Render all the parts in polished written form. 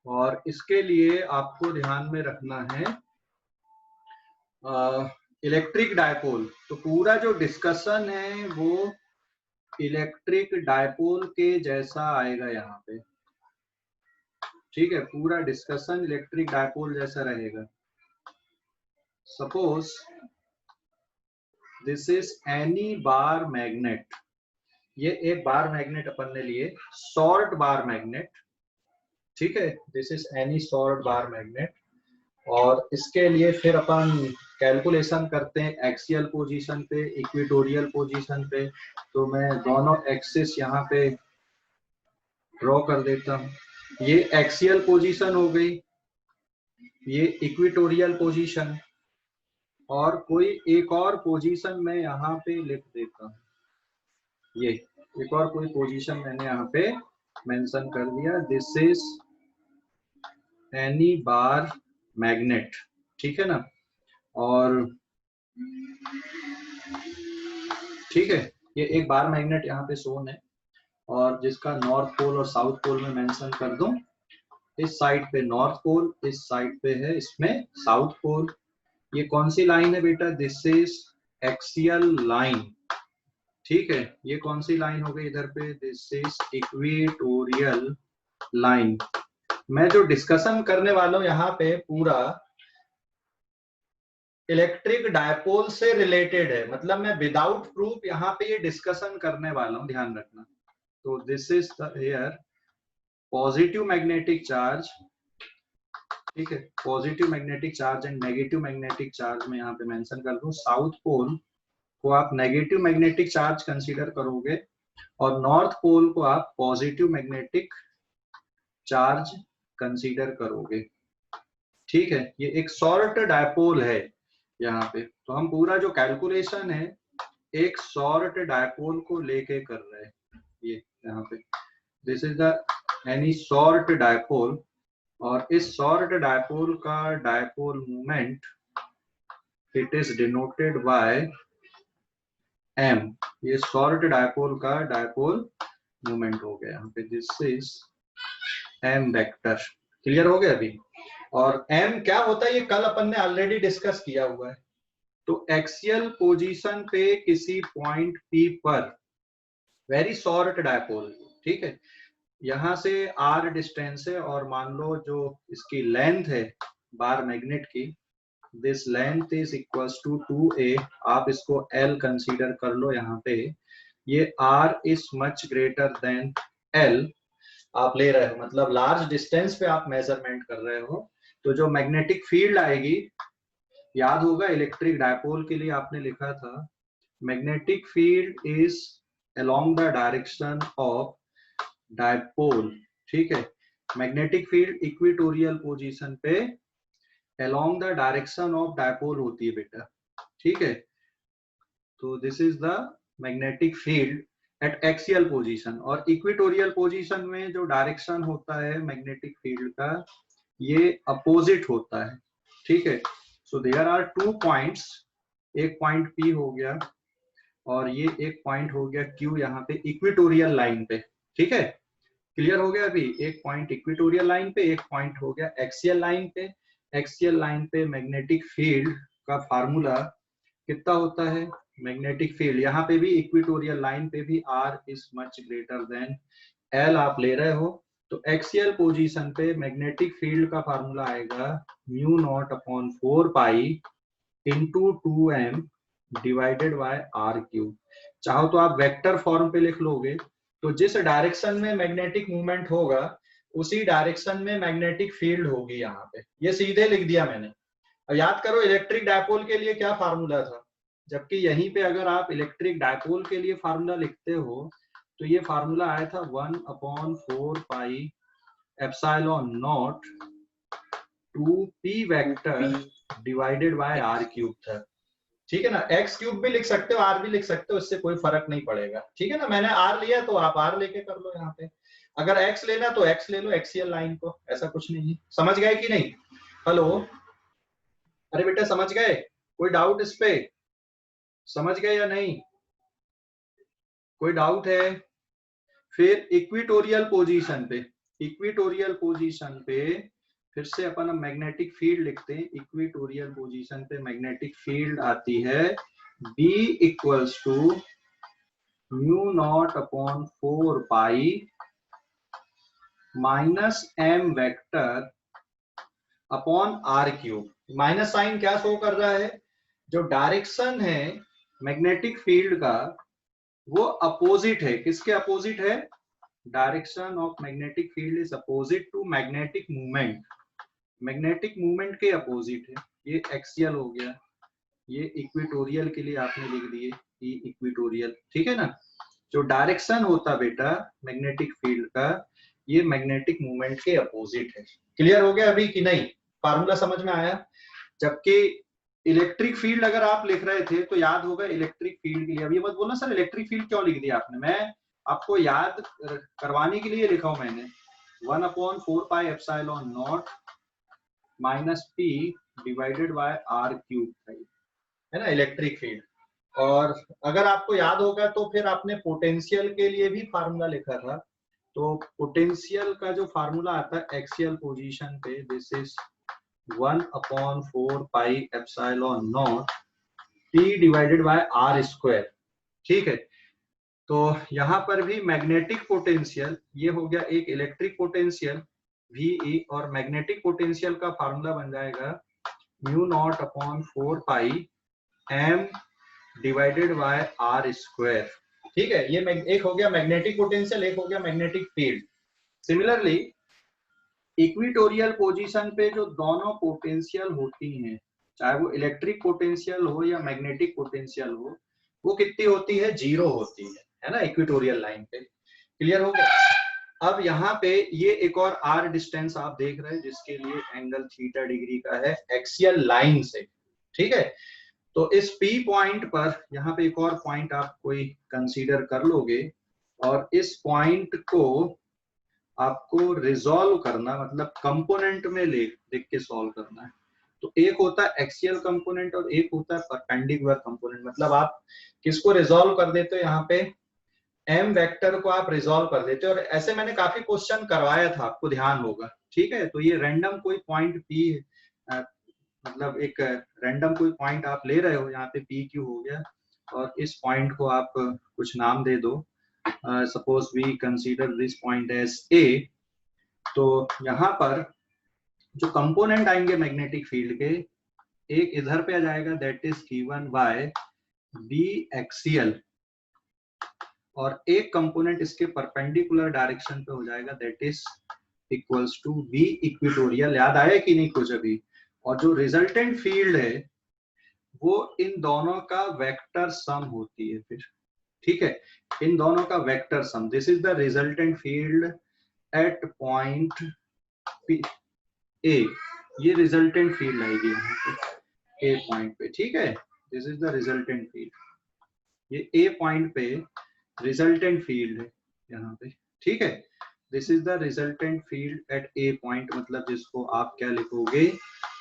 और इसके लिए आपको ध्यान में रखना है इलेक्ट्रिक डायपोल। तो पूरा जो डिस्कशन है वो इलेक्ट्रिक डायपोल के जैसा आएगा यहाँ पे, ठीक है। पूरा डिस्कशन इलेक्ट्रिक डायपोल जैसा रहेगा। Suppose this is any bar magnet, ये एक बार मैग्नेट अपन ने लिए, शॉर्ट बार मैग्नेट, ठीक है। This is any short bar magnet. और इसके लिए फिर अपन कैलकुलेशन करते हैं एक्सियल पोजीशन पे, इक्वेटोरियल पोजीशन पे। तो मैं दोनों एक्सिस यहाँ पे ड्रॉ कर देता हूँ। ये एक्सियल पोजीशन हो गई, ये इक्वेटोरियल पोजीशन, और कोई एक और पोजीशन मैं यहाँ पे लिख देता हूँ। ये एक और कोई पोजीशन मैंने यहाँ पे मेंशन कर दिया, this is any bar magnet, ठीक है ना। और ठीक है, ये एक बार मैग्नेट यहाँ पे शोन है, और जिसका नॉर्थ पोल और साउथ पोल में मेंशन कर दूं। इस साइड पे नॉर्थ पोल, इस साइड पे है इसमें साउथ पोल। ये कौन सी लाइन है बेटा? दिस इज एक्सियल लाइन, ठीक है। ये कौन सी लाइन हो गई इधर पे? This is equatorial line. मैं जो डिस्कशन करने वाला हूं यहाँ पे पूरा इलेक्ट्रिक डायपोल से रिलेटेड है, मतलब मैं विदाउट प्रूफ यहाँ पे ये डिस्कशन करने वाला हूँ, ध्यान रखना। तो this is here positive magnetic charge, ठीक है। Positive magnetic charge and negative magnetic charge में यहाँ पे मेंशन कर दूं। साउथ पोल को आप नेगेटिव मैग्नेटिक चार्ज कंसीडर करोगे, और नॉर्थ पोल को आप पॉजिटिव मैग्नेटिक चार्ज कंसीडर करोगे, ठीक है। ये एक शॉर्ट डायपोल है यहाँ पे। तो हम पूरा जो कैलकुलेशन है एक शॉर्ट डायपोल को लेके कर रहे हैं। ये यहाँ पे this is the any short dipole, और इस शॉर्ट डायपोल का dipole moment it is denoted by m। ये शॉर्ट डायपोल का डायपोल मोमेंट हो गया यहाँ पे, this is m vector. Clear हो गया अभी? और m क्या होता है ये कल अपन ने ऑलरेडी डिस्कस किया हुआ है। तो एक्सियल पोजीशन पे किसी पॉइंट p पर वेरी शॉर्ट डायपोल, ठीक है, यहाँ से r डिस्टेंस है, और मान लो जो इसकी लेंथ है बार मैग्नेट की, this length is equals to 2a। आप इसको l कंसीडर कर लो यहाँ पे। ये r is much greater than l आप ले रहे हो, मतलब लार्ज डिस्टेंस पे आप मेजरमेंट कर रहे हो। तो जो मैग्नेटिक फील्ड आएगी, याद होगा इलेक्ट्रिक डायपोल के लिए आपने लिखा था magnetic field is along the direction of dipole, ठीक है। मैग्नेटिक फील्ड इक्वेटोरियल पोजीशन पे along the direction of dipole होती है बेटा, ठीक है। तो this is the magnetic field at axial position, और इक्वेटोरियल पोजीशन में जो डायरेक्शन होता है मैग्नेटिक फील्ड का ये अपोजिट होता है, ठीक है। सो देयर आर 2 पॉइंट्स, एक पॉइंट P हो गया और ये एक पॉइंट हो गया Q यहाँ पे इक्वेटोरियल लाइन पे, ठीक है। क्लियर हो गया अभी? एक पॉइंट इक्वेटोरियल लाइन पे, एक पॉइंट हो गया एक्सियल लाइन पे। एक्सियल लाइन पे मैग्नेटिक फील्ड का फार्मूला कितना होता है? मैग्नेटिक फील्ड यहाँ पे भी इक्वेटोरियल लाइन पे भी r is much greater than l आप ले रहे हो। तो एक्सियल पोजीशन पे मैग्नेटिक फील्ड का फार्मूला आएगा mu naught upon 4 pi into 2m divided by r cube. चाहो तो आप वेक्टर फॉर्म पे लिख लोगे। तो जिस डायरेक्शन में मैग्नेटिक मूवमेंट होगा उसी डायरेक्शन में मैग्नेटिक फील्ड होगी यहाँ पे। ये सीधे लिख दिया मैंने। अब याद करो इलेक्ट्रिक डायपोल के लिए क्या फार्मूला था, जबकि यहीं पे अगर आप इलेक्ट्रिक डायपोल के लिए फार्मूला लिखते हो तो ये फार्मूला आया था 1/4 pi epsilon naught 2p vector divided by r cube था, ठीक है ना। x क्यूब भी लिख सकते हो, r भी लिख सकते हो, इससे कोई फर्क नहीं पड़ेगा, ठीक है ना। मैंने r लिया तो आप r लेके कर लो यहाँ पे। अगर x लेना तो x ले लो, एक्सियल लाइन को, ऐसा कुछ नहीं है। समझ गए कि नहीं? हेलो, अरे बेटा समझ गए? कोई डाउट इस पे? समझ गए या नहीं? कोई डाउट है? फिर इक्वेटोरियल पोजीशन पे, इक्वेटोरियल पोजीशन पे फिर से अपन अब मैग्नेटिक फील्ड लिखते हैं। इक्वेटोरियल पोजीशन पे मैग्नेटिक फील्ड आती है B equals to mu naught upon 4 pi minus m vector upon r cube. Minus sign क्या शो कर रहा है, जो डायरेक्शन है मैग्नेटिक फील्ड का वो अपोजिट है। किसके अपोजिट है? Direction of magnetic field is opposite to magnetic movement. Magnetic movement के अपोजिट है। ये एक्सियल हो गया, ये इक्वेटोरियल के लिए आपने लिख दिए ई इक्वेटोरियल, ठीक है ना। जो डायरेक्शन होता बेटा मैग्नेटिक फील्ड का, ये मैग्नेटिक मूवमेंट के अपोजिट है। क्लियर हो गया अभी कि नहीं? फार्मूला समझ में आया? जबकि इलेक्ट्रिक फील्ड अगर आप लिख रहे थे तो याद होगा इलेक्ट्रिक फील्ड के लिए, अब ये मत बोलना सर इलेक्ट्रिक फील्ड क्यों लिख दिया आपने, मैं आपको याद करवाने के लिए लिखा हूं मैंने 1/4 pi epsilon naught minus p divided by r cube, है ना इलेक्ट्रिक फील्ड। और अगर आपको याद होगा तो फिर आपने पोटेंशियल के लिए भी फार्मूला लिखा था। तो पोटेंशियल का जो फार्मूला आता है एक्सियल पोजीशन पे, this is 1/4 pi epsilon naught p divided by r square, ठीक है। तो यहाँ पर भी मैग्नेटिक पोटेंशियल, ये हो गया एक इलेक्ट्रिक पोटेंशियल VE, और मैग्नेटिक पोटेंशियल का फार्मूला बन जाएगा mu naught upon 4 pi m divided by r square, ठीक है। ये एक हो गया मैग्नेटिक पोटेंशियल, एक हो गया magnetic field. Similarly equatorial position पे जो दोनों पोटेंशियल होती हैं, चाहे वो इलेक्ट्रिक पोटेंशियल हो या मैग्नेटिक पोटेंशियल हो, वो कितनी होती है? 0 होती है ना इक्वेटोरियल लाइन पे। क्लियर हो गया? अब यहाँ पे ये एक और r डिस्टेंस आप देख रहे हैं जिसके लिए एंगल थीटा डिग्री का है एक्सियल लाइन से, ठीक है। तो इस P पॉइंट पर यहाँ पे एक और पॉइंट आप कोई कंसीडर कर लोगे, और इस पॉइंट को आपको रिजॉल्व करना, मतलब कंपोनेंट में लिख के सॉल्व करना है। तो एक होता है एक्सियल कंपोनेंट और एक होता है परपेंडिकुलर कंपोनेंट। मतलब आप किसको रिजॉल्व कर देते हो, यहाँ पे m वेक्टर को आप रिजॉल्व कर देते हो। और ऐसे मैंने काफी क्वेश्चन करवाया था, आपको ध्यान होगा, ठीक है। तो ये रैंडम कोई पॉइंट P, मतलब एक रैंडम कोई पॉइंट आप ले रहे हो, यहाँ पे PQ हो गया, और इस पॉइंट को आप कुछ नाम दे दो, suppose we consider this point as A। तो यहाँ पर जो कंपोनेंट आएंगे मैग्नेटिक फील्ड के, एक इधर पे आ जाएगा that is given by B axial, और एक कंपोनेंट इसके परपेंडिकुलर डायरेक्शन पे हो जाएगा that is equals to B equatorial. याद आया कि नहीं कुछ अभी? और जो रिजल्टेंट फील्ड है वो इन दोनों का वेक्टर सम होती है फिर, ठीक है। इन दोनों का vector sum, this is the resultant field at point A. ये रिजल्टेंट फील्ड आएगी यहाँ पे ए पॉइंट पे, ठीक है। This is the resultant field, ये ए पॉइंट पे रिजल्टेंट फील्ड है यहाँ पे, ठीक है। This is the resultant field at A point, मतलब जिसको आप क्या लिखोगे,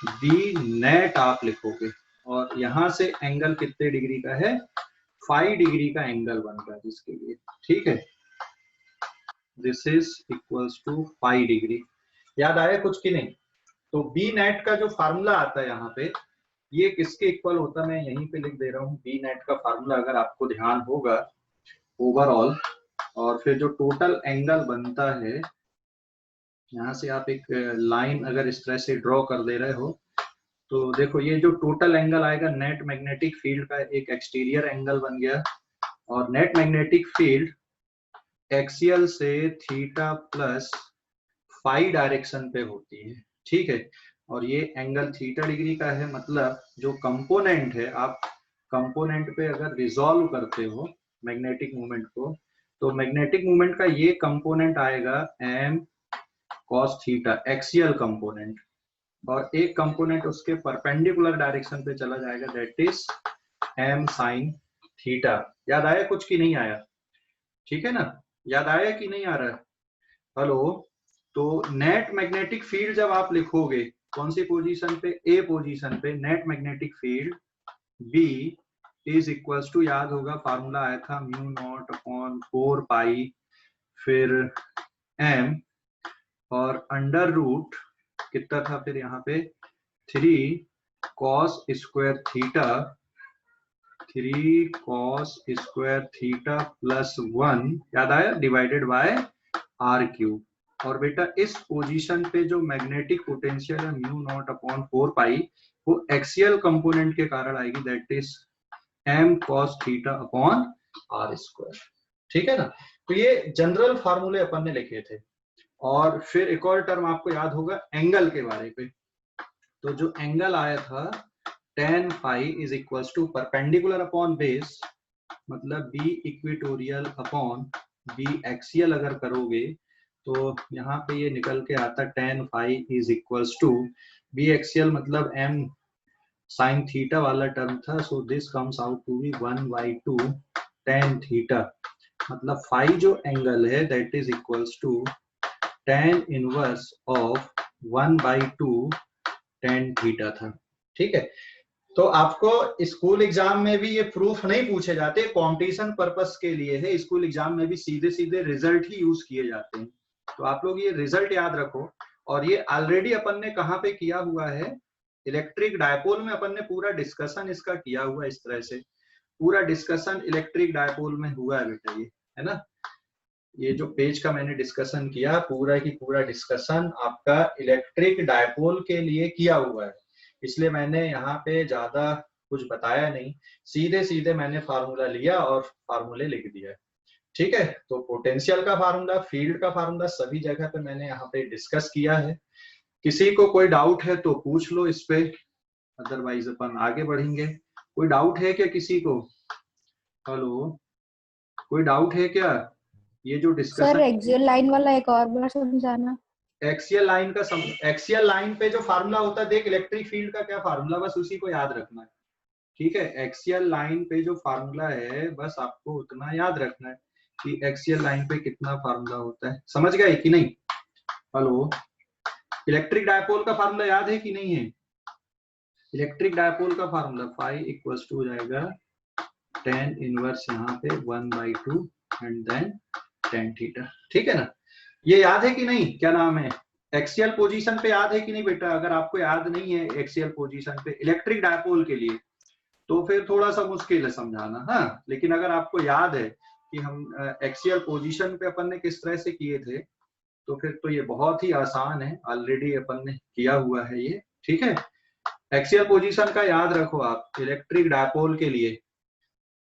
बी नेट आप लिखोगे। और यहाँ से एंगल कितने डिग्री का है? 5 डिग्री का एंगल बन रहा है जिसके लिए, ठीक है। This is equals to 5 degree. याद आया कुछ कि नहीं? तो बी नेट का जो फार्मूला आता है यहाँ पे, ये किसके इक्वल होता है, मैं यहीं पे लिख दे रहा हूँ। बी नेट का फार्मूला अगर आपको ध्यान होगा ओवरऑल, और फिर जो टोटल एंगल बनता है, यहाँ से आप एक लाइन अगर इस तरह से ड्रॉ कर दे रहे हो, तो देखो ये जो टोटल एंगल आएगा नेट मैग्नेटिक फील्ड का एक एक्सटीरियर एंगल बन गया, और नेट मैग्नेटिक फील्ड एक्सियल से थीटा प्लस फाई डायरेक्शन पे होती है, ठीक है। और ये एंगल थीटा डिग्री का है, मतलब जो कंपोनेंट है, आप कंपोनेंट पे अगर रिजॉल्व करते हो मैग्नेटिक मूवमेंट को, तो मैग्नेटिक मूवमेंट का ये कंपोनेंट आएगा m cos theta axial component, और एक कंपोनेंट उसके परपेंडिकुलर डायरेक्शन पे चला जाएगा that is m sin theta. याद आया कुछ कि नहीं आया? ठीक है ना, याद आया कि नहीं आ रहा है? हेलो। तो नेट मैग्नेटिक फील्ड जब आप लिखोगे कौन सी पोजीशन पे? ए पोजीशन पे net magnetic field B is equals to, याद होगा फार्मूला आया था म्यू नॉट अपॉन 4 पाई फिर m और अंडर रूट कितना था फिर यहाँ पे 3 cos square theta 3 cos square theta plus 1 याद आया डिवाइडेड बाय आर क्यूब। और बेटा इस पोजीशन पे जो मैग्नेटिक पोटेंशियल है म्यू नॉट अपॉन 4 पाई वो एक्सियल कंपोनेंट के कारण आएगी, that is m cos theta upon r square. ठीक है ना। तो ये जनरल फार्मूले अपन ने लिखे थे। और फिर एक और टर्म आपको याद होगा एंगल के बारे पे। तो जो एंगल आया था tan phi is equals to perpendicular upon base, मतलब B equatorial upon B axial अगर करोगे तो यहाँ पे ये निकल के आता tan phi is equals to B axial मतलब m साइन थीटा वाला टर्म था, so this comes out to be 1/2 tan theta, मतलब फाई जो एंगल है that is equals to tan inverse of 1/2 tan theta था। ठीक है। तो आपको स्कूल एग्जाम में भी ये प्रूफ नहीं पूछे जाते, कंपटीशन पर्पस के लिए है। स्कूल एग्जाम में भी सीधे सीधे रिजल्ट ही यूज किए जाते हैं। तो आप लोग ये रिजल्ट याद रखो। और ये ऑलरेडी अपन ने कहाँ पे किया हुआ है, इलेक्ट्रिक डायपोल में अपन ने पूरा डिस्कशन इसका किया हुआ है। इस तरह से पूरा डिस्कशन इलेक्ट्रिक डायपोल में हुआ है बेटा, ये है ना। ये जो पेज का मैंने डिस्कशन किया पूरा की पूरा डिस्कशन आपका इलेक्ट्रिक डायपोल के लिए किया हुआ है, इसलिए मैंने यहाँ पे ज्यादा कुछ बताया नहीं, सीधे सीधे मैंने फार्मूला लिया और फार्मूले लिख दिया। ठीक है। तो पोटेंशियल का फार्मूला, फील्ड का फार्मूला सभी जगह पे मैंने यहाँ पे डिस्कस किया है। किसी को कोई डाउट है तो पूछ लो इस पे, अदरवाइज अपन आगे बढ़ेंगे। कोई डाउट है क्या किसी को? हेलो, कोई डाउट है क्या? ये जो सर डिस्कशन एक्सियल लाइन वाला एक और बार समझाना। एक्सियल लाइन का एक्सियल लाइन पे जो फार्मूला होता है, देख इलेक्ट्रिक फील्ड का क्या फार्मूला, बस उसी को याद रखना है। ठीक है। एक्सियल लाइन पे जो फार्मूला है बस आपको उतना याद रखना है कि एक्सियल लाइन पे कितना फार्मूला होता है। समझ गए कि नहीं? हेलो, इलेक्ट्रिक डायपोल का फार्मूला याद है कि नहीं है? इलेक्ट्रिक डायपोल का फार्मूला फाई इक्वल्स टू हो जाएगा tan इनवर्स यहाँ पे 1/2 एंड देन tan थीटा। ठीक है ना। ये याद है कि नहीं? क्या नाम है, एक्सियल पोजीशन पे याद है कि नहीं बेटा? अगर आपको याद नहीं है एक्सियल पोजीशन पे इलेक्ट्रिक डायपोल के लिए तो फिर थोड़ा सा मुश्किल है समझाना। हाँ, लेकिन अगर आपको याद है कि हम एक्सियल पोजीशन पे अपन ने किस तरह से किए थे तो फिर तो ये बहुत ही आसान है, ऑलरेडी अपन ने किया हुआ है ये। ठीक है। एक्सियल पोजीशन का याद रखो आप इलेक्ट्रिक डायपोल के लिए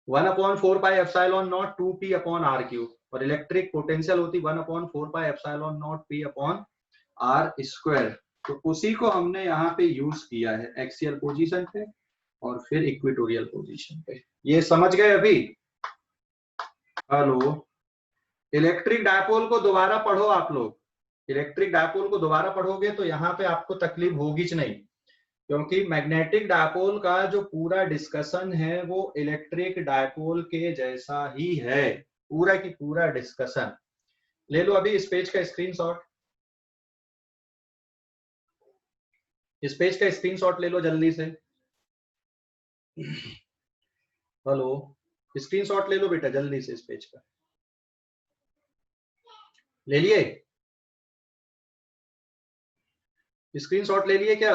1/4 pi epsilon naught 2p upon r cube, और इलेक्ट्रिक पोटेंशियल होती 1/4 pi epsilon naught p upon r square. तो उसी को हमने यहाँ पे यूज किया है एक्सियल पोजीशन पे और फिर इक्वेटोरियल पोजीशन पे। ये समझ गए अभी? हेलो, इलेक्ट्रिक डायपोल को दोबारा पढ़ो आप लोग। इलेक्ट्रिक डायपोल को दोबारा पढ़ोगे तो यहाँ पे आपको तकलीफ होगी नहीं, क्योंकि मैग्नेटिक डायपोल का जो पूरा डिस्कशन है वो इलेक्ट्रिक डायपोल के जैसा ही है, पूरा की पूरा डिस्कशन। ले लो अभी इस पेज का स्क्रीनशॉट, इस पेज का स्क्रीनशॉट ले लो जल्दी से। हेलो, स्क्रीनशॉट ले लो बेटा जल्दी से इस पेज का। ले लिए? स्क्रीनशॉट ले लिए क्या?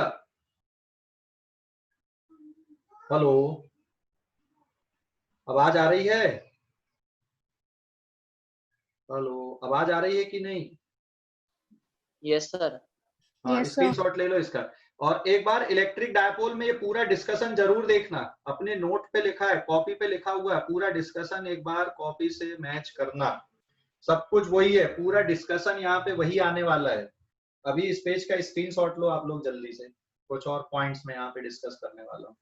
हेलो, आवाज आ रही है? हेलो, आवाज आ रही है कि नहीं? Yes sir. हाँ, यस सर। स्क्रीनशॉट ले लो इसका। और एक बार इलेक्ट्रिक डायपोल में ये पूरा डिस्कशन जरूर देखना, अपने नोट पे लिखा है, कॉपी पे लिखा हुआ है, पूरा डिस्कशन एक बार कॉपी से मैच करना। सब कुछ वही है, पूरा डिस्कशन यहाँ पे वही आने वाला है। अभी इस पेज का स्क्रीनशॉट लो आप लोग जल्दी से, कुछ और पॉइंट्स में यहाँ पे डिस्कस करने वाला हूँ।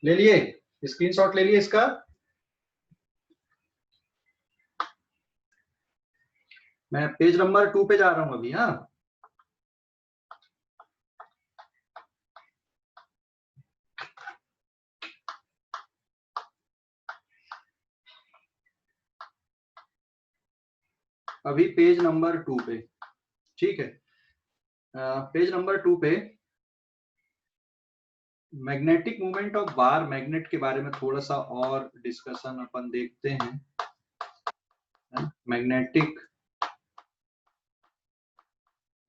ले लिए? स्क्रीनशॉट ले लिए इसका? मैं पेज नंबर 2 पे जा रहा हूँ अभी। हाँ, अभी पेज नंबर 2 पे। ठीक है। पेज नंबर 2 पे magnetic movement of bar magnet के बारे में थोड़ा सा और डिस्कशन अपन देखते हैं। Magnetic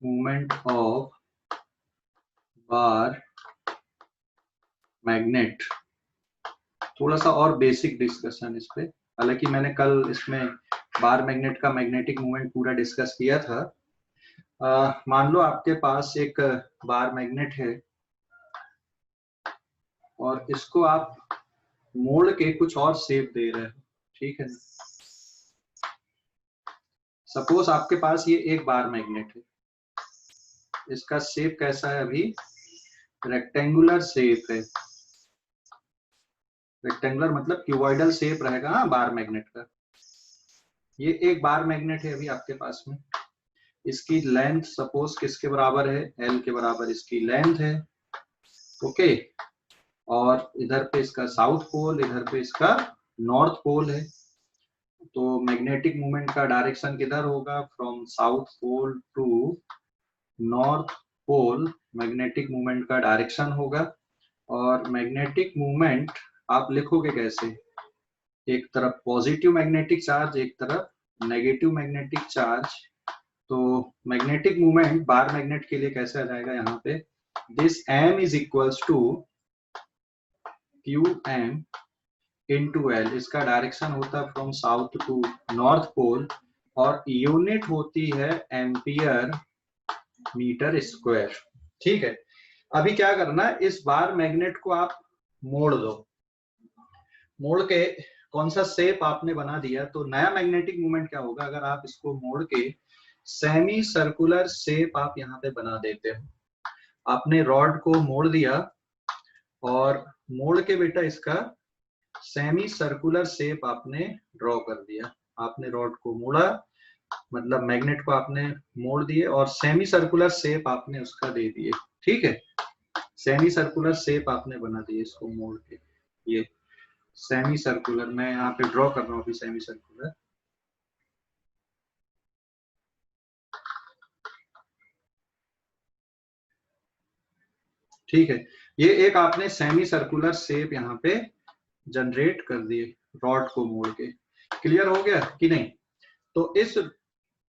movement of bar magnet, थोड़ा सा और बेसिक डिस्कशन इस पे। हालांकि मैंने कल इसमें बार मैग्नेट का मैग्नेटिक मूवमेंट पूरा डिस्कस किया था। मान लो आपके पास एक बार मैग्नेट है और इसको आप मोड़ के कुछ और शेप दे रहे हो, ठीक है। सपोज आपके पास ये एक बार मैग्नेट है, इसका शेप कैसा है, अभी रेक्टेंगुलर शेप है। रेक्टेंगुलर मतलब क्यूबॉइडल शेप रहेगा हाँ बार मैग्नेट का। ये एक बार मैग्नेट है अभी आपके पास में, इसकी लेंथ सपोज किसके बराबर है, एल के बराबर इसकी लेंथ है, ओके। और इधर पे इसका साउथ पोल, इधर पे इसका नॉर्थ पोल है। तो मैग्नेटिक मूवमेंट का डायरेक्शन किधर होगा, from south pole to north pole magnetic movement का डायरेक्शन होगा। और मैग्नेटिक मूवमेंट आप लिखोगे कैसे, एक तरफ पॉजिटिव मैग्नेटिक चार्ज, एक तरफ नेगेटिव मैग्नेटिक चार्ज। तो मैग्नेटिक मूवमेंट बार मैग्नेट के लिए कैसे आ जाएगा, यहाँ पे this m is equals to qm into l. इसका डायरेक्शन होता है from south to north pole और यूनिट होती है एम्पियर मीटर स्क्वायर, ठीक है। अभी क्या करना है, इस बार मैग्नेट को आप मोड़ दो, मोड़ के कौन सा शेप आपने बना दिया, तो नया मैग्नेटिक मूवमेंट क्या होगा, अगर आप इसको मोड़ के सेमी सर्कुलर शेप आप यहाँ पे बना देते हो। आपने रॉड को मोड़ दिया और मोड़ के बेटा इसका सेमी सर्कुलर शेप आपने ड्रॉ कर दिया। आपने रॉड को मोड़ा, मतलब मैग्नेट को आपने मोड़ दिए और सेमी सर्कुलर शेप आपने उसका दे दिए, ठीक है। सेमी सर्कुलर शेप आपने बना दिए इसको मोड़ के। ये सेमी सर्कुलर, मैं यहाँ पे ड्रॉ कर रहा हूँ अभी सेमी सर्कुलर। ठीक है, ये एक आपने सेमी सर्कुलर शेप यहाँ पे जनरेट कर दिए रॉड को मोड़ के। क्लियर हो गया कि नहीं? तो इस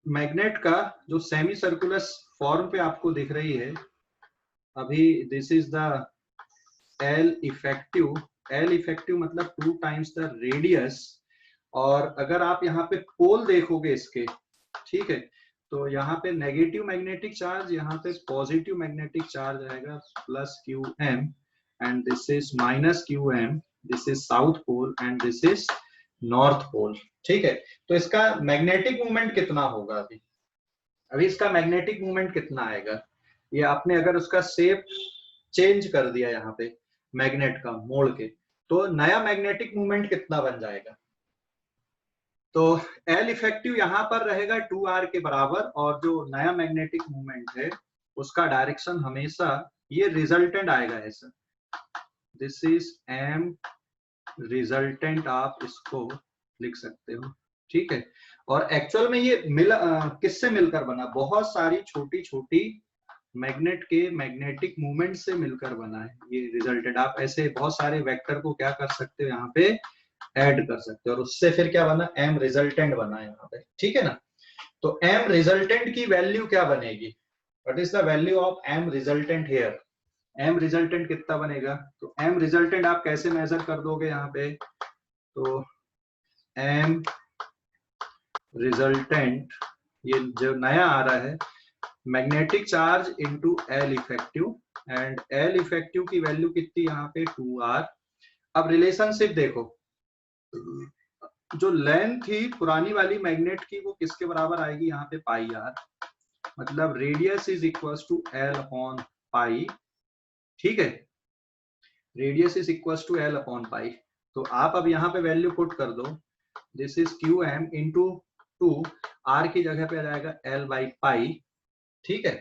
मैग्नेट का जो सेमी सर्कुलर फॉर्म पे आपको दिख रही है अभी, this is the L effective. L effective मतलब 2 टाइम्स द रेडियस। और अगर आप यहाँ पे पोल देखोगे इसके, ठीक है, तो यहाँ पे नेगेटिव मैग्नेटिक चार्ज, यहाँ पे पॉजिटिव मैग्नेटिक चार्ज आएगा plus Q M and this is minus Q M. This is south pole and this is north pole, ठीक है। तो इसका मैग्नेटिक मूवमेंट कितना होगा, अभी इसका मैग्नेटिक मूवमेंट कितना आएगा, ये आपने अगर उसका शेप चेंज कर दिया यहाँ पे मैग्नेट का मोड़ के, तो नया मैग्नेटिक मूवमेंट कितना बन जाएगा। तो एल इफेक्टिव यहाँ पर रहेगा 2r के बराबर और जो नया मैग्नेटिक मूवमेंट है उसका डायरेक्शन हमेशा ये रिजल्टेंट आएगा ऐसा, दिस इज एम रिजल्टेंट, आप इसको लिख सकते हो, ठीक है। और एक्चुअल में ये किससे मिलकर बना, बहुत सारी छोटी छोटी मैग्नेट के मैग्नेटिक मूवमेंट से मिलकर बना है ये रिजल्टेंट। आप ऐसे बहुत सारे वेक्टर को क्या कर सकते हो, यहाँ पे ऐड कर सकते हो और उससे फिर क्या बना, एम रिजल्टेंट बना यहाँ पे, ठीक है ना। तो एम रिजल्टेंट की वैल्यू क्या बनेगी, what is the value of M resultant here. M resultant कितना बनेगा, तो एम रिजल्टेंट आप कैसे मेजर कर दोगे यहाँ पे, तो एम रिजल्टेंट ये जो नया आ रहा है magnetic charge into L effective, and L effective की वैल्यू कितनी यहाँ पे 2r। अब रिलेशनशिप देखो, जो लेंथ थी पुरानी वाली मैग्नेट की वो किसके बराबर आएगी यहाँ पे, पाई आर, मतलब radius is equals to L upon pi, ठीक है। Radius is equals to L upon pi. तो आप अब यहाँ पे वैल्यू पुट कर दो, this is Q M into 2, R की जगह पे आ जाएगा एल बाई पाई, ठीक है।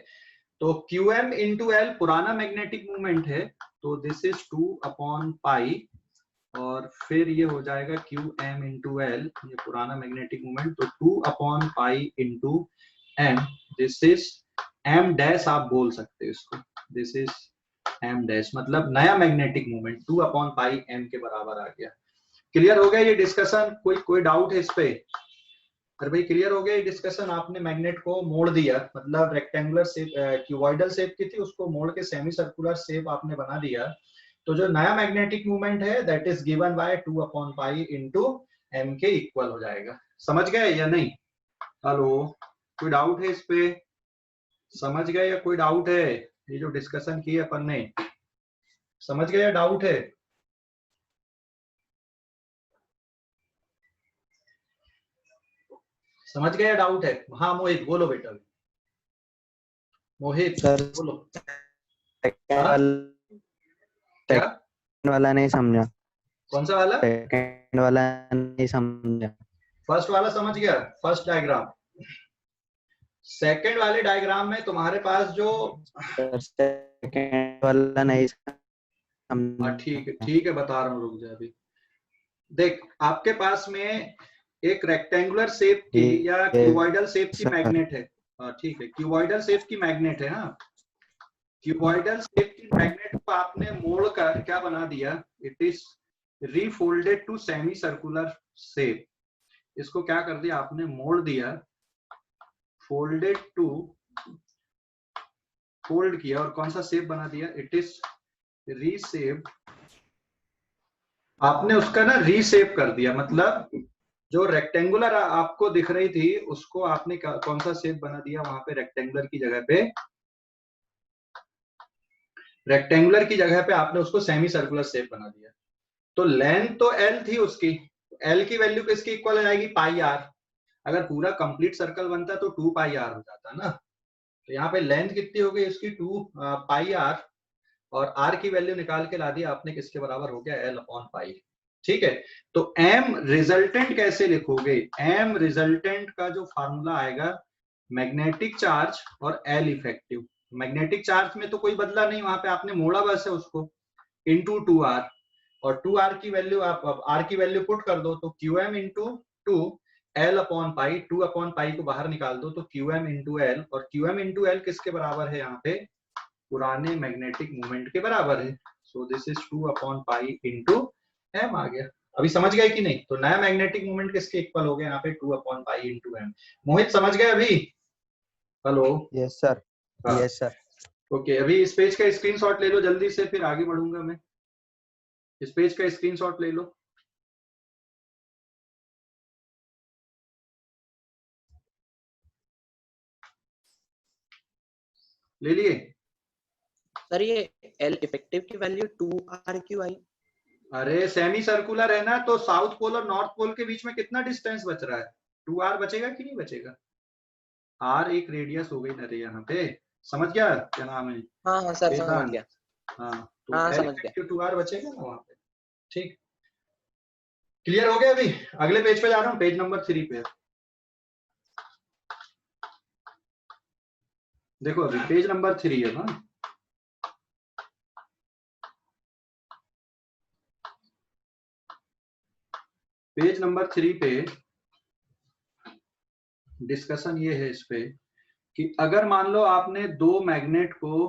तो क्यू एम इंटू एल पुराना मैग्नेटिक मूवमेंट है, तो दिस इज 2 अपॉन पाई और फिर ये हो जाएगा क्यू एम इंटू एल, ये पुराना मैग्नेटिक मूवमेंट, तो 2 upon pi into M, this is M dash आप बोल सकते हो इसको, दिस इज एम डैश, मतलब नया मैग्नेटिक मोमेंट 2/पाई m के बराबर आ गया। क्लियर हो गया ये डिस्कशन? कोई डाउट है इस पे? अरे भाई क्लियर हो गया ये डिस्कशन? आपने मैग्नेट को मोड़ दिया, मतलब रेक्टेंगुलर शेप क्यूबॉइडल शेप की थी, उसको मोड़ के सेमी सर्कुलर शेप आपने बना दिया। तो जो नया मैग्नेटिक मूवमेंट है दैट इज गिवन बाय 2/पाई इंटू एम के इक्वल हो जाएगा। समझ गए या नहीं? हेलो, कोई डाउट है इस पे? समझ गए या कोई डाउट है? ये जो डिस्कशन की अपन ने, समझ गए या डाउट है? समझ गए या डाउट है? हाँ मोहित बोलो बेटा, मोहित सर बोलो। सेकंड हाँ क्या? वाला नहीं समझा। कौन सा वाला? सेकंड वाला नहीं समझा। फर्स्ट वाला समझ गया, फर्स्ट डायग्राम। सेकंड वाले डायग्राम में तुम्हारे पास जो, सर सेकंड वाला नहीं समझा। ठीक है बता रहा हूँ, रुक जा अभी। देख आपके पास में एक रेक्टेंगुलर शेप की या क्यूबॉइडल शेप की सर मैग्नेट है। ठीक है, क्यूबॉइडल शेप की मैग्नेट है। हाँ, क्यूबॉइडल शेप की मैग्नेट को आपने मोड़ कर क्या बना दिया, it is refolded to semi circular shape. इसको क्या कर दिया आपने, मोड़ दिया, फोल्डेड टू, फोल्ड किया और कौन सा शेप बना दिया, इट इज रीशेप्ड। आपने उसका ना रीशेप कर दिया, मतलब जो रेक्टेंगुलर आपको दिख रही थी उसको आपने कौन सा शेप बना दिया, वहां पे रेक्टेंगुलर की जगह पे, रेक्टेंगुलर की जगह पे आपने उसको सेमी सर्कुलर शेप बना दिया। तो लेंथ तो एल थी उसकी, एल की वैल्यू किसकी इक्वल हो जाएगी, पाई आर। अगर पूरा कंप्लीट सर्कल बनता तो 2 पाई आर हो जाता ना। तो यहाँ पे लेंथ कितनी हो गई इसकी, 2 पाई आर, और आर की वैल्यू निकाल के ला दिया आपने, किसके बराबर हो गया, L/पाई। ठीक है, तो एम रिजल्टेंट कैसे लिखोगे, एम रिजल्टेंट का जो फार्मूला आएगा, मैग्नेटिक चार्ज और एल इफेक्टिव। मैग्नेटिक चार्ज में तो कोई बदला नहीं, वहां पे आपने मोड़ा बस है उसको, इंटू 2r, और 2r की वैल्यू आप r की वैल्यू पुट कर दो तो qm इंटू 2 L/पाई, 2/पाई को बाहर निकाल दो तो qm इंटू एल, और qm इंटू एल किसके बराबर है, यहाँ पे पुराने मैग्नेटिक मोमेंट के बराबर है। सो दिस इज 2/पाई इंटू एम आ गया। अभी समझ गए कि नहीं? तो नया मैग्नेटिक मोमेंट किसके इक्वल हो गया यहाँ पे, 2/पाई इंटू एम। मोहित समझ गए अभी? Hello, yes sir. हाँ यस सर। ओके। अभी इस पेज का स्क्रीनशॉट ले लो जल्दी से, फिर आगे बढ़ूंगा मैं। इस पेज का स्क्रीनशॉट ले लो। ले लिए? सर ये एल इफेक्टिव की वैल्यू 2r क्यों आई? अरे सेमी सर्कुलर है ना, तो साउथ पोल और नॉर्थ पोल के बीच में कितना डिस्टेंस बच रहा है, 2r बचेगा कि नहीं बचेगा? r एक रेडियस हो गई ना रे यहाँ पे, समझ गया क्या नाम है, हाँ हाँ सर समझ वेदांत? गया। हाँ, तो हाँ एल समझ गया। इफेक्टिव 2r बचेगा ना वहां पे। ठीक, क्लियर हो गया? अभी अगले पेज पे जा रहा हूँ, पेज नंबर 3 पे। देखो अभी पेज नंबर 3 है ना, पेज नंबर 3 पे डिस्कशन ये है इस पे कि अगर मान लो आपने दो मैग्नेट को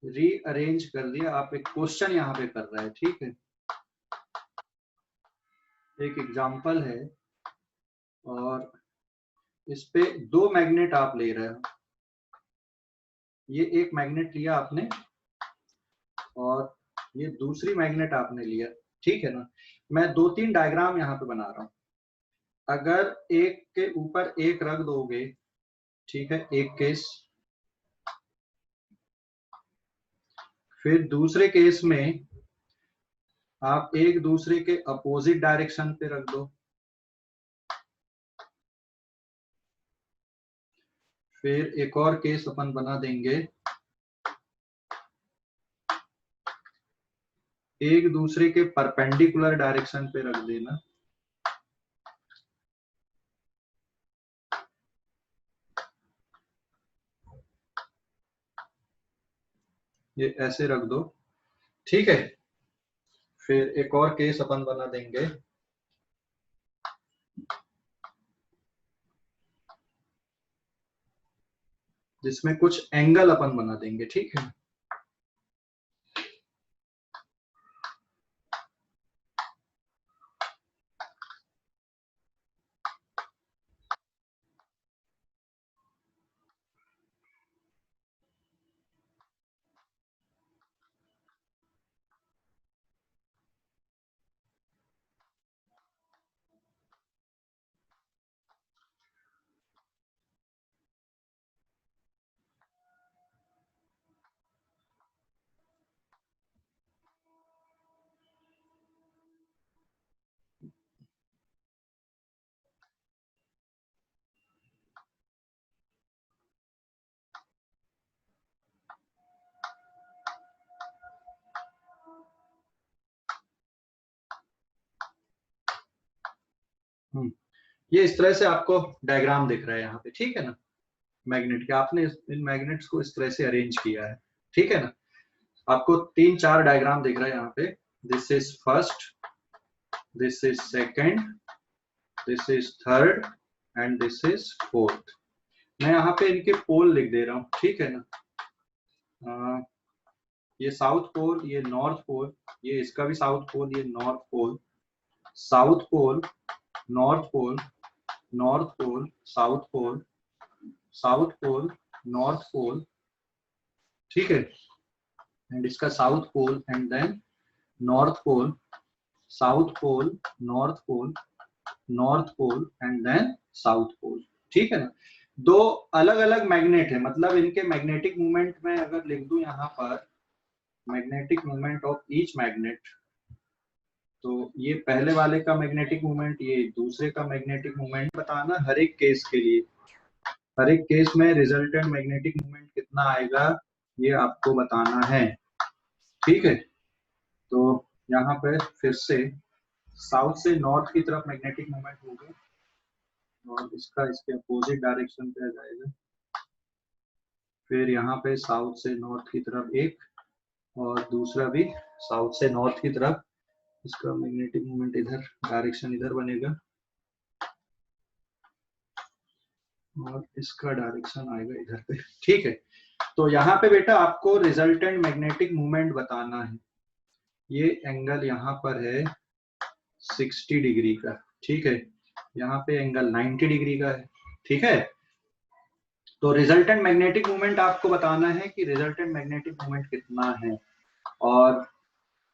रीअरेंज कर दिया, आप एक क्वेश्चन यहाँ पे कर रहे हैं, ठीक है, एक एग्जांपल है, और इस पे दो मैग्नेट आप ले रहे हो, ये एक मैग्नेट लिया आपने और ये दूसरी मैग्नेट आपने लिया, ठीक है ना। मैं 2-3 डायग्राम यहाँ पे बना रहा हूँ। अगर एक के ऊपर एक रख दोगे, ठीक है, एक केस, फिर दूसरे केस में आप एक दूसरे के अपोजिट डायरेक्शन पे रख दो, फिर एक और केस अपन बना देंगे, एक दूसरे के परपेंडिकुलर डायरेक्शन पे रख देना, ये ऐसे रख दो, ठीक है। फिर एक और केस अपन बना देंगे, जिसमें कुछ एंगल अपन बना देंगे, ठीक है। ये इस तरह से आपको डायग्राम दिख रहा है यहाँ पे, ठीक है ना, मैग्नेट के। आपने इन मैग्नेट्स को इस तरह से अरेंज किया है, ठीक है ना। आपको 3-4 डायग्राम दिख रहा है यहाँ पे। This is first, this is second, this is third and this is fourth. मैं यहाँ पे इनके पोल लिख दे रहा हूँ, ठीक है ना। ये साउथ पोल, ये नॉर्थ पोल, ये इसका भी साउथ पोल, ये north pole, south pole, north pole, north pole, south pole, south pole, north pole, ठीक है। एंड इसका south pole and then north pole, south pole, north pole, north pole and then south pole, ठीक है ना। दो अलग अलग magnet है, मतलब इनके मैग्नेटिक मूवमेंट में अगर लिख दूं यहाँ पर magnetic movement of each magnet, तो ये पहले वाले का मैग्नेटिक मूवमेंट, ये दूसरे का मैग्नेटिक मूवमेंट बताना हर एक केस के लिए। हर एक केस में रिजल्टेंट मैग्नेटिक मूवमेंट कितना आएगा ये आपको बताना है, ठीक है। तो यहाँ पे फिर से साउथ से नॉर्थ की तरफ मैग्नेटिक मूवमेंट होगा और इसका इसके अपोजिट डायरेक्शन पे आ जाएगा। फिर यहाँ पे साउथ से नॉर्थ की तरफ एक और दूसरा भी साउथ से नॉर्थ की तरफ, इसका मैग्नेटिक मूवमेंट इधर डायरेक्शन इधर बनेगा और इसका डायरेक्शन आएगा इधर पे, ठीक है। तो यहाँ पे बेटा आपको रिजल्टेंट मैग्नेटिक मूवमेंट बताना है। ये एंगल यहाँ पर है 60 डिग्री का, ठीक है। यहाँ पे एंगल 90 डिग्री का है, ठीक है। तो रिजल्टेंट मैग्नेटिक मूवमेंट आपको बताना है कि रिजल्टेंट मैग्नेटिक मूवमेंट कितना है। और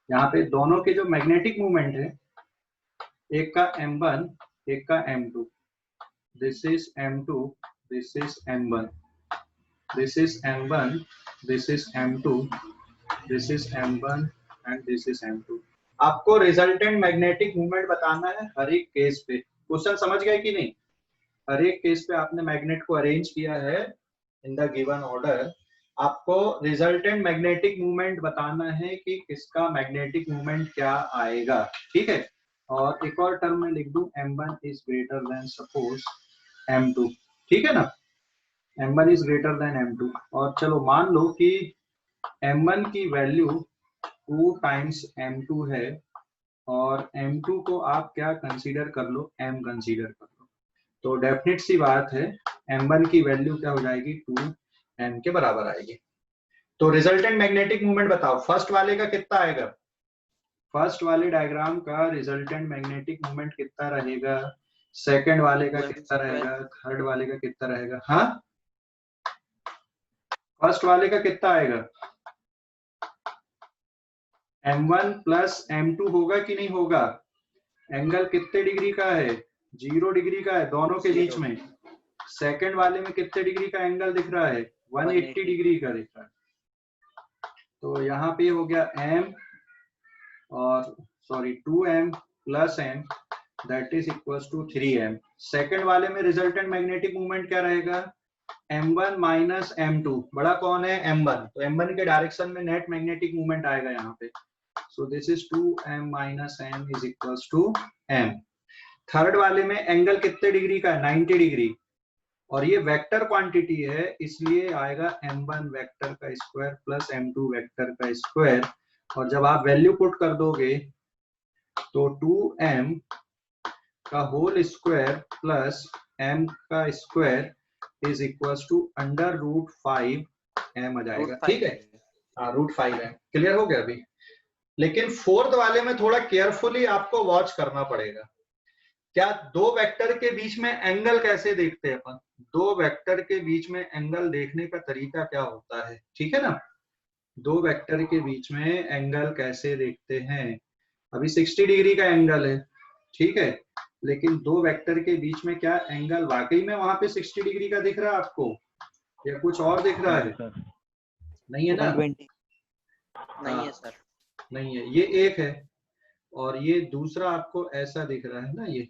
यहाँ पे दोनों के जो मैग्नेटिक मूवमेंट है, एक का M1 एक का M2, this is M2, this is M1, this is M1, this is M2, this is M1 and this is M2। आपको रिजल्टेंट मैग्नेटिक मूवमेंट बताना है हर एक केस पे। क्वेश्चन समझ गए कि नहीं? हर एक केस पे आपने मैग्नेट को अरेंज किया है इन द गिवन ऑर्डर। आपको रिजल्टेंट मैग्नेटिक मूवमेंट बताना है कि किसका मैग्नेटिक मूवमेंट क्या आएगा, ठीक है। और एक और टर्म में लिख दूं M1 is greater than suppose M2, ठीक है ना। M1 is greater than M2 और चलो मान लो कि M1 की वैल्यू 2 टाइम्स M2 है और M2 को आप क्या कंसीडर कर लो, M कंसीडर कर लो। तो डेफिनेट सी बात है M1 की वैल्यू क्या हो जाएगी, 2M के बराबर आएगी। तो रिजल्टेंट मैग्नेटिक मूवमेंट बताओ, फर्स्ट वाले का कितना आएगा, फर्स्ट वाले डायग्राम का रिजल्टेंट मैग्नेटिक मूवमेंट कितना रहेगा, सेकंड वाले का कितना रहेगा, थर्ड वाले का कितना रहेगा। हाँ, फर्स्ट वाले का कितना आएगा, M1 प्लस M2 होगा कि नहीं होगा। एंगल कितने डिग्री का है, 0 डिग्री का है दोनों के बीच में। सेकंड वाले में कितने डिग्री का एंगल दिख रहा है, 180 डिग्री का दिख रहा है। तो यहाँ पे हो गया M और sorry 2M plus M that is equals to 3M। Second वाले में रिजल्टेंट मैग्नेटिक मूवमेंट क्या रहेगा, M1 माइनस M2, बड़ा कौन है M1, तो M1 के डायरेक्शन में नेट मैग्नेटिक मूवमेंट आएगा यहाँ पे। So this is 2M minus M is equals to M। Third वाले में एंगल कितने डिग्री का है, 90 डिग्री और ये वेक्टर क्वांटिटी है इसलिए आएगा M1 वेक्टर का स्क्वायर प्लस M2 वेक्टर का स्क्वायर। और जब आप वैल्यू पुट कर दोगे तो 2M का होल स्क्वायर प्लस M का square is equals to under root 5M आ जाएगा, ठीक है। हाँ, रूट 5M क्लियर हो गया अभी। लेकिन फोर्थ वाले में थोड़ा केयरफुली आपको वॉच करना पड़ेगा। क्या दो वेक्टर के बीच में एंगल कैसे देखते हैं अपन, दो वेक्टर के बीच में एंगल देखने का तरीका क्या होता है, ठीक है ना। दो वेक्टर के बीच में एंगल कैसे देखते हैं, अभी 60 डिग्री का एंगल है, ठीक है। लेकिन दो वेक्टर के बीच में क्या एंगल वाकई में वहां पे 60 डिग्री का दिख रहा है आपको या कुछ और दिख रहा है, नहीं है ना, नहीं है सर, नहीं है। ये एक है और ये दूसरा आपको ऐसा दिख रहा है ना, ये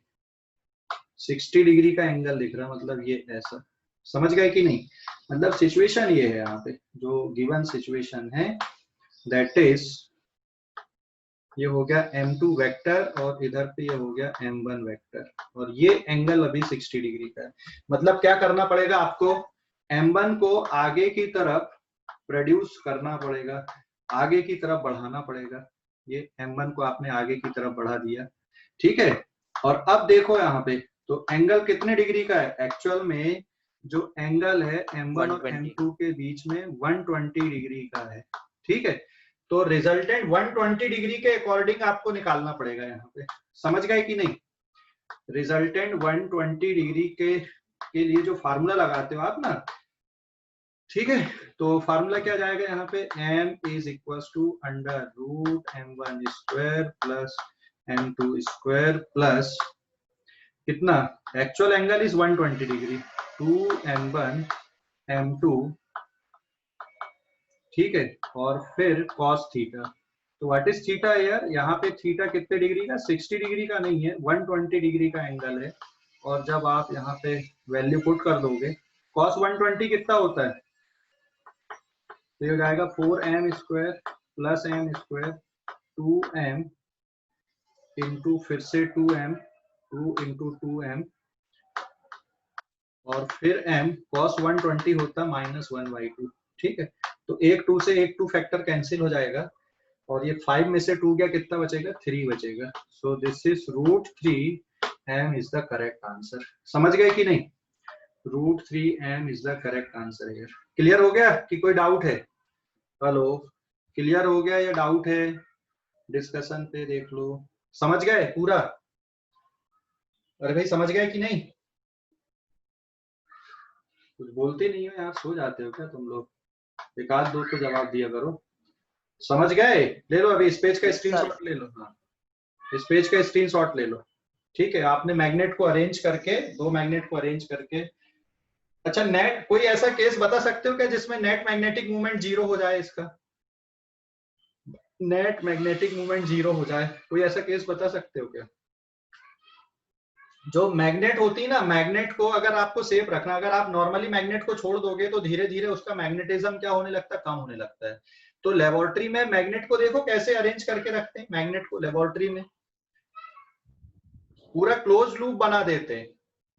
60 डिग्री का एंगल दिख रहा है, मतलब ये ऐसा। समझ गए कि नहीं, मतलब सिचुएशन ये है यहाँ पे जो गिवन सिचुएशन है दैट इज ये हो गया m2 वेक्टर और इधर पे ये हो गया m1 वेक्टर, और ये एंगल अभी 60 डिग्री का है। मतलब क्या करना पड़ेगा आपको, m1 को आगे की तरफ प्रोड्यूस करना पड़ेगा, आगे की तरफ बढ़ाना पड़ेगा। ये m1 को आपने आगे की तरफ बढ़ा दिया, ठीक है। और अब देखो यहाँ पे तो एंगल कितने डिग्री का है, एक्चुअल में जो एंगल है m1 और 120 m2 के बीच में 120 डिग्री का है, ठीक है। तो रिजल्टेंट 120 डिग्री के अकॉर्डिंग आपको निकालना पड़ेगा यहाँ पे, समझ गए कि नहीं। रिजल्टेंट 120 डिग्री के लिए जो फार्मूला लगाते हो आप ना, ठीक है, तो फार्मूला क्या जाएगा यहाँ पे, m is equal to under root m1 square plus m2 square plus कितना, actual angle is 120 degree, 2m1 m2, ठीक है, और फिर cos थीटा। तो व्हाट इज थीटा यार, यहाँ पे थीटा कितने डिग्री का, 60 डिग्री का नहीं है, 120 डिग्री का एंगल है। और जब आप यहाँ पे वैल्यू पुट कर दोगे, cos 120 कितना होता है, तो ये हो जाएगा 4m square plus m square 2m into फिर से 2m 2 इंटू 2m और फिर m cos 120 होता -1/2, ठीक है। तो एक 2 से एक 2 फैक्टर कैंसिल हो जाएगा और ये 5 में से 2 गया, कितना बचेगा, 3 बचेगा। सो this is √3m is the correct answer. समझ गए कि नहीं, √3m is the correct answer है। क्लियर हो गया कि कोई डाउट है, हेलो, क्लियर हो गया या डाउट है, डिस्कशन पे देख लो, समझ गए पूरा। अरे भाई समझ गए कि नहीं, कुछ बोलते नहीं हो यार, सो जाते हो क्या तुम लोग, एक आध दो तो जवाब दिया करो। समझ गए, ले लो अभी इस पेज का स्क्रीनशॉट ले लो, हाँ इस पेज का स्क्रीनशॉट ले लो, ठीक है। आपने मैग्नेट को अरेंज करके, 2 मैग्नेट को अरेंज करके, अच्छा नेट, कोई ऐसा केस बता सकते हो क्या जिसमें नेट मैग्नेटिक मूवमेंट 0 हो जाए, इसका नेट मैग्नेटिक मूवमेंट 0 हो जाए, कोई ऐसा केस बता सकते हो क्या। जो मैग्नेट होती है ना, मैग्नेट को अगर आपको सेफ रखना, अगर आप नॉर्मली मैग्नेट को छोड़ दोगे तो धीरे धीरे उसका मैग्नेटिज्म क्या होने लगता है, कम होने लगता है। तो लेबोरेटरी में मैग्नेट को देखो कैसे अरेंज करके रखते हैं, मैग्नेट को लेबोरेटरी में पूरा क्लोज लूप बना देते हैं,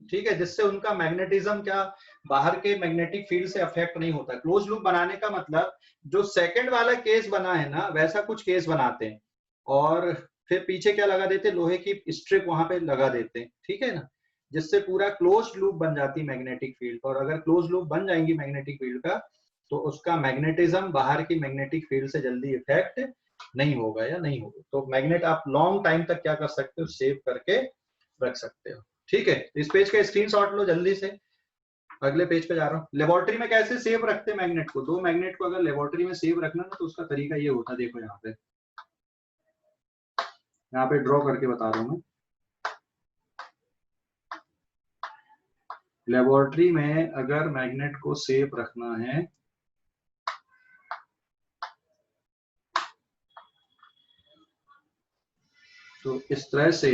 ठीक है, जिससे उनका मैग्नेटिज्म क्या, बाहर के मैग्नेटिक फील्ड से अफेक्ट नहीं होता। क्लोज लूप बनाने का मतलब जो सेकंड वाला केस बना है ना, वैसा कुछ केस बनाते हैं और फिर पीछे क्या लगा देते, लोहे की स्ट्रिप वहां पे लगा देते हैं, ठीक है ना, जिससे पूरा क्लोज लूप बन जाती है मैग्नेटिक फील्ड। और अगर क्लोज लूप बन जाएंगी मैग्नेटिक फील्ड का, तो उसका मैग्नेटिज्म बाहर की मैग्नेटिक फील्ड से जल्दी इफेक्ट नहीं होगा या नहीं होगा। तो मैग्नेट आप लॉन्ग टाइम तक क्या कर सकते हो, सेव करके रख सकते हो, ठीक है। इस पेज का स्क्रीनशॉट लो जल्दी से, अगले पेज पे जा रहा हूँ। लेबोरेटरी में कैसे सेव रखते हैं मैग्नेट को, 2 मैग्नेट को अगर लेबोरेटरी में सेव रखना ना, तो उसका तरीका ये होता है, देखो यहाँ पे ड्रॉ करके बता रहा हूँ मैं। लेबोरेटरी में अगर मैग्नेट को सेफ रखना है तो इस तरह से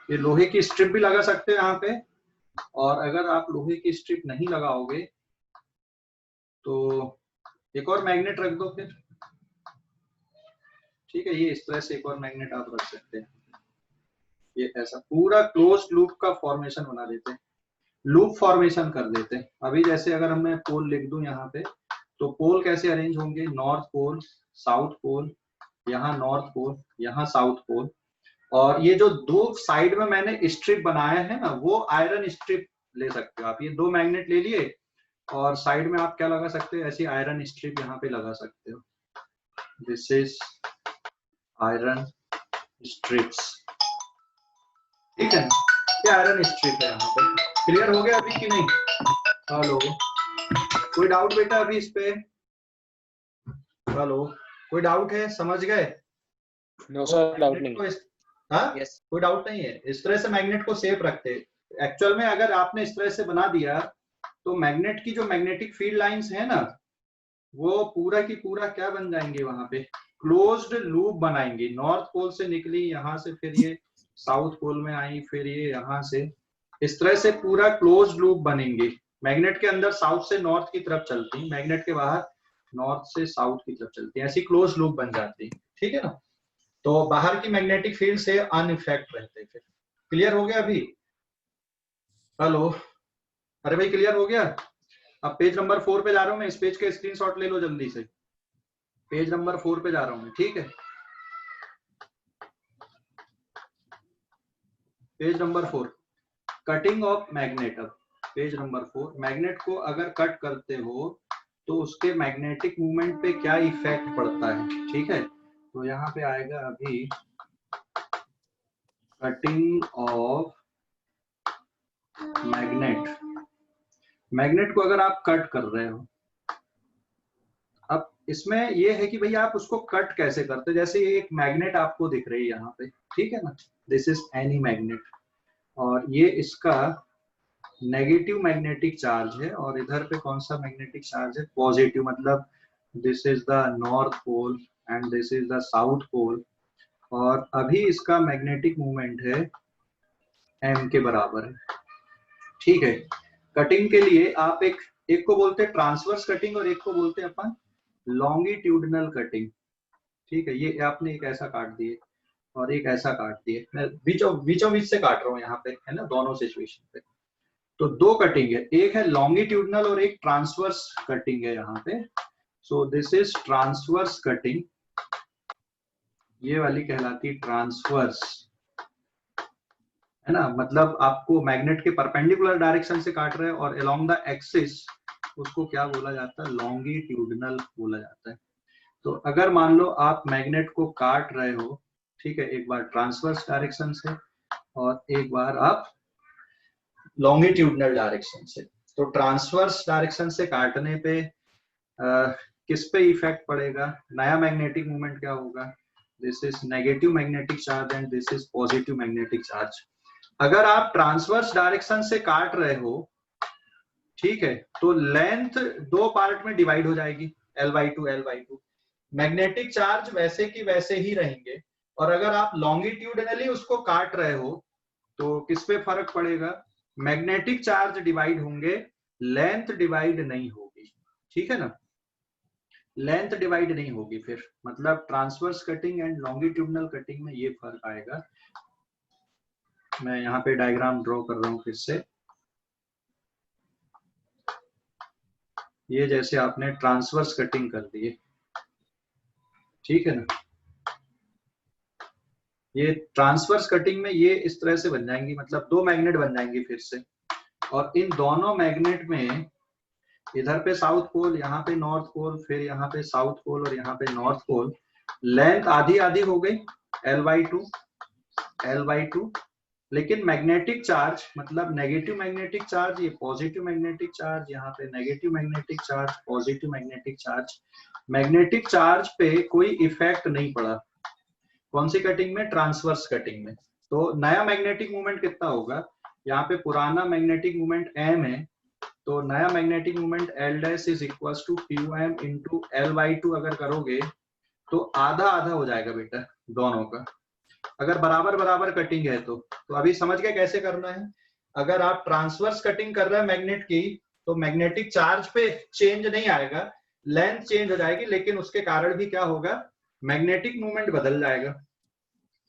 ये लोहे की स्ट्रिप भी लगा सकते हो यहाँ पे, और अगर आप लोहे की स्ट्रिप नहीं लगाओगे तो एक और मैग्नेट रख दो फिर, ठीक है। ये इस तरह से एक और मैग्नेट आप रख सकते हैं, ये ऐसा पूरा क्लोज लूप का फॉर्मेशन बना देते हैं, लूप फॉर्मेशन कर देते हैं। अभी जैसे अगर मैं पोल लिख दूं यहाँ पे, तो पोल कैसे अरेंज होंगे, नॉर्थ पोल, साउथ पोल, यहाँ नॉर्थ पोल, यहाँ साउथ पोल, और ये जो 2 साइड में मैंने स्ट्रिप बनाया है ना, वो आयरन स्ट्रिप ले सकते हो आप। ये 2 मैग्नेट ले लिए और साइड में आप क्या लगा सकते हो, ऐसी आयरन स्ट्रिप यहाँ पे लगा सकते हो। दिस इज आयरन स्ट्रिप्स, ठीक है, ये आयरन स्ट्रिप है यहाँ पे। क्लियर हो गया अभी कि नहीं, हेलो, कोई डाउट बेटा अभी इस पे, हेलो, कोई डाउट है, समझ गए। नो सर, डाउट नहीं। हाँ यस, कोई डाउट नहीं है। इस तरह से मैग्नेट को सेफ रखते हैं। एक्चुअल में अगर आपने इस तरह से बना दिया तो मैग्नेट की जो मैग्नेटिक फील्ड लाइंस है ना, वो पूरा की पूरा क्या बन जाएंगे, वहां पे क्लोज्ड लूप बनाएंगे। नॉर्थ पोल से निकली यहाँ से, फिर ये साउथ पोल में आई, फिर ये यहाँ से, इस तरह से पूरा क्लोज्ड लूप बनेंगे। मैग्नेट के अंदर साउथ से नॉर्थ की तरफ चलती, मैग्नेट के बाहर नॉर्थ से साउथ की तरफ चलती है, ऐसी क्लोज लूप बन जाती है, ठीक है ना। तो बाहर की मैग्नेटिक फील्ड से अनइफेक्ट रहते। फिर क्लियर हो गया अभी? हेलो, अरे भाई क्लियर हो गया? अब पेज नंबर 4 पे जा रहा हूं मैं, इस पेज के स्क्रीनशॉट ले लो जल्दी से, पेज नंबर 4 पे जा रहा हूं मैं, ठीक है। Page number 4, cutting of magnet. अब पेज नंबर 4, मैग्नेट को अगर कट करते हो तो उसके मैग्नेटिक मूवमेंट पे क्या इफेक्ट पड़ता है, ठीक है। तो यहाँ पे आएगा अभी कटिंग ऑफ मैग्नेट। मैग्नेट को अगर आप कट कर रहे हो, अब इसमें ये है कि भाई आप उसको कट कैसे करते, जैसे एक मैग्नेट आपको दिख रही है यहाँ पे, ठीक है ना, दिस इज एनी मैग्नेट, और ये इसका नेगेटिव मैग्नेटिक चार्ज है, और इधर पे कौन सा मैग्नेटिक चार्ज है, पॉजिटिव, मतलब this is the north pole and this is the south pole, और अभी इसका मैग्नेटिक मूवमेंट है m के बराबर है, ठीक है। कटिंग के लिए आप एक को बोलते हैं ट्रांसवर्स कटिंग और एक को बोलते हैं अपन लॉन्गिट्यूडनल कटिंग, ठीक है। ये आपने एक ऐसा काट दिए और एक ऐसा काट दिए, मैं बीचों बीच से काट रहा हूँ यहाँ पे, है ना, दोनों सिचुएशन पे। तो दो कटिंग है, एक है लॉन्गिट्यूडनल और एक ट्रांसवर्स कटिंग है यहाँ पे। सो दिस इज ट्रांसवर्स कटिंग, ये वाली कहलाती है ट्रांसवर्स, है ना, मतलब आपको मैग्नेट के परपेंडिकुलर डायरेक्शन से काट रहे हैं और अलोंग द एक्सिस, उसको क्या बोला जाता है, लॉन्गिट्यूडनल बोला जाता है। तो अगर मान लो आप मैग्नेट को काट रहे हो, ठीक है, एक बार ट्रांसवर्स डायरेक्शन से और एक बार आप लॉन्गिट्यूडनल डायरेक्शन से, तो ट्रांसवर्स डायरेक्शन से काटने पे किस पे इफेक्ट पड़ेगा, नया मैग्नेटिक मूवमेंट क्या होगा, this is negative magnetic charge and this is positive magnetic charge. अगर आप ट्रांसवर्स डायरेक्शन से काट रहे हो, ठीक है, तो लेंथ दो पार्ट में डिवाइड हो जाएगी, L/2 L/2, मैग्नेटिक चार्ज वैसे की वैसे ही रहेंगे, और अगर आप लॉन्गिट्यूडनली उसको काट रहे हो तो किस पे फर्क पड़ेगा, मैग्नेटिक चार्ज डिवाइड होंगे, लेंथ डिवाइड नहीं होगी, ठीक है ना, लेंथ डिवाइड नहीं होगी। फिर मतलब transverse cutting and longitudinal cutting में ये फर्क आएगा। मैं यहाँ पे डायग्राम ड्रॉ कर रहा हूँ फिर से, ये जैसे आपने ट्रांसवर्स कटिंग कर दी है, ठीक है ना, ये ट्रांसवर्स कटिंग में ये इस तरह से बन जाएंगी, मतलब दो मैग्नेट बन जाएंगी फिर से, और इन दोनों मैग्नेट में इधर पे साउथ पोल, यहाँ पे नॉर्थ पोल, फिर यहाँ पे साउथ पोल और यहाँ पे नॉर्थ पोल, लेंथ आधी आधी हो गई, L/2, लेकिन मैग्नेटिक चार्ज, मतलब नेगेटिव मैग्नेटिक चार्ज, ये पॉजिटिव मैग्नेटिक चार्ज, यहाँ पे negative magnetic charge, positive magnetic charge, magnetic charge पे कोई इफेक्ट नहीं पड़ा। कौन सी कटिंग में, ट्रांसवर्स कटिंग में। तो नया मैग्नेटिक मूवमेंट कितना होगा, यहाँ पे पुराना मैग्नेटिक मूवमेंट m है, तो नया magnetic movement L' is equal to qm into L/2 अगर करोगे तो आधा आधा हो जाएगा बेटा दोनों का, अगर बराबर बराबर कटिंग है तो अभी समझ गए कैसे करना है। अगर आप ट्रांसवर्स कटिंग कर रहे हैं मैग्नेट की, तो मैग्नेटिक चार्ज पे चेंज नहीं आएगा, लेंथ चेंज हो जाएगी, लेकिन उसके कारण भी क्या होगा, मैग्नेटिक मूवमेंट बदल जाएगा।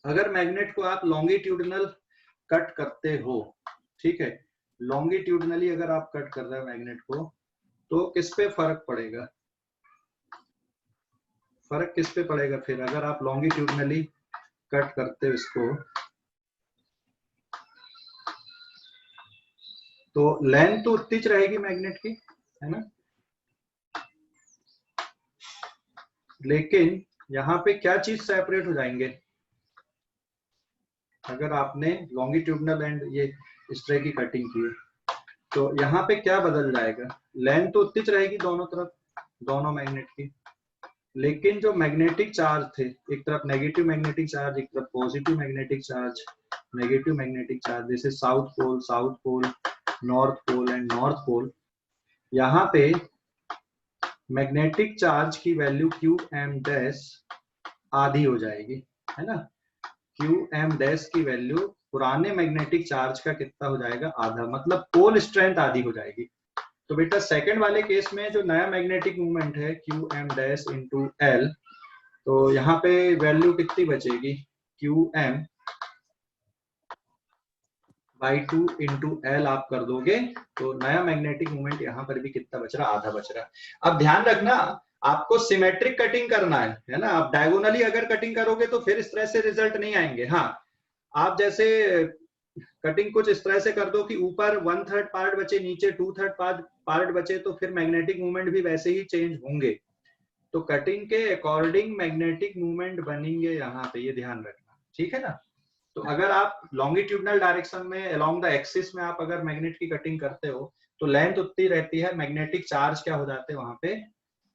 अगर मैग्नेट को आप लॉन्गिट्यूडनल कट करते हो, ठीक है, लॉन्गिट्यूडनली अगर आप कट कर रहे हो मैग्नेट को, तो किस पे फर्क पड़ेगा, फर्क किस पे पड़ेगा फिर, अगर आप लॉन्गिट्यूडनली कट करते हो इसको, तो लेंथ तो उतनी रहेगी मैग्नेट की, है ना, लेकिन यहाँ पे क्या चीज सेपरेट हो जाएंगे, अगर आपने लॉन्गिट्यूडनल एंड ये इस तरह की कटिंग की है, तो यहाँ पे क्या बदल जाएगा, लेंथ तो उतनी रहेगी दोनों तरफ, दोनों मैग्नेट की, लेकिन जो मैग्नेटिक चार्ज थे, एक तरफ नेगेटिव मैग्नेटिक चार्ज, एक तरफ positive magnetic charge, negative magnetic charge, जैसे south pole, north pole and north pole, यहाँ पे मैग्नेटिक चार्ज की वैल्यू qm' आधी हो जाएगी, है ना, qm' की वैल्यू पुराने मैग्नेटिक चार्ज का कितना हो जाएगा, आधा, मतलब पोल स्ट्रेंथ आधी हो जाएगी, तो बेटा सेकंड वाले केस में जो नया मैग्नेटिक मोमेंट है Q M dash into L, तो यहाँ पे वैल्यू कितनी बचेगी, Q M by 2 into L आप कर दोगे तो नया मैग्नेटिक मोमेंट यहाँ पर भी कितना बच रहा, आधा बच रहा। अब ध्यान रखना आपको सिमेट्रिक कटिंग करना है ना। आप डायगोनली अगर कटिंग करोगे तो फिर इस तरह से रिजल्ट नहीं आएंगे। हाँ, आप जैसे कटिंग कुछ इस तरह से कर दो कि ऊपर 1/3 पार्ट बचे, नीचे 2/3 पार्ट बचे, तो फिर मैग्नेटिक मूवमेंट भी वैसे ही चेंज होंगे। तो कटिंग के अकॉर्डिंग मैग्नेटिक मूवमेंट बनेंगे यहाँ पे, ये ध्यान रखना, ठीक है ना। तो अगर आप लॉन्गिट्यूडनल डायरेक्शन में अलोंग द एक्सिस में आप अगर मैग्नेट की कटिंग करते हो तो लेंथ उतनी रहती है, मैग्नेटिक चार्ज क्या हो जाते हैं वहां पे,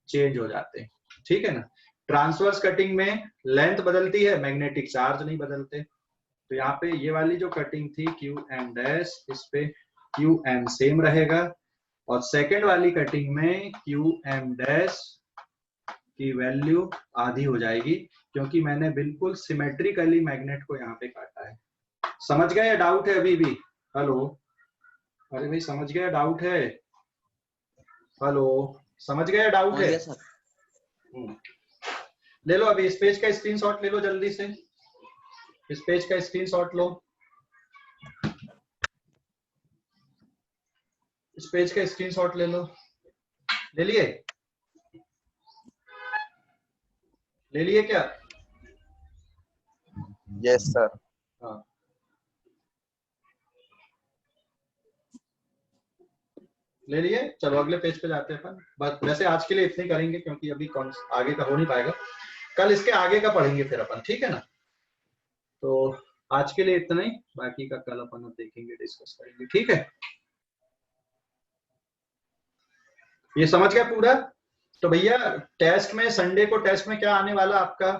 चेंज हो जाते हैं, ठीक है ना। ट्रांसवर्स कटिंग में लेंथ बदलती है, मैग्नेटिक चार्ज नहीं बदलते। तो यहाँ पे ये वाली जो कटिंग थी क्यू एम डैश, इस पे क्यू एम सेम रहेगा, और सेकेंड वाली कटिंग में क्यू एम डैश की वैल्यू आधी हो जाएगी, क्योंकि मैंने बिल्कुल सिमेट्रिकली मैग्नेट को यहाँ पे काटा है। समझ गए या डाउट है अभी भी? हेलो, अरे भाई समझ गया, डाउट है? हेलो, समझ गया, डाउट है? ले लो अभी इस पेज का स्क्रीनशॉट ले लो जल्दी से, इस पेज का स्क्रीनशॉट लो, इस पेज का स्क्रीनशॉट ले लो। ले लिए? ले लिए क्या? Yes sir. हाँ, ले लिए? चलो अगले पेज पे जाते हैं अपन। बस वैसे आज के लिए इतने करेंगे क्योंकि अभी कौन आगे का हो नहीं पाएगा, कल इसके आगे का पढ़ेंगे फिर अपन, ठीक है ना। तो आज के लिए इतना ही, बाकी का कल अपन देखेंगे, डिस्कस करेंगे, ठीक है। ये समझ गया पूरा? तो भैया टेस्ट में, संडे को टेस्ट में क्या आने वाला आपका,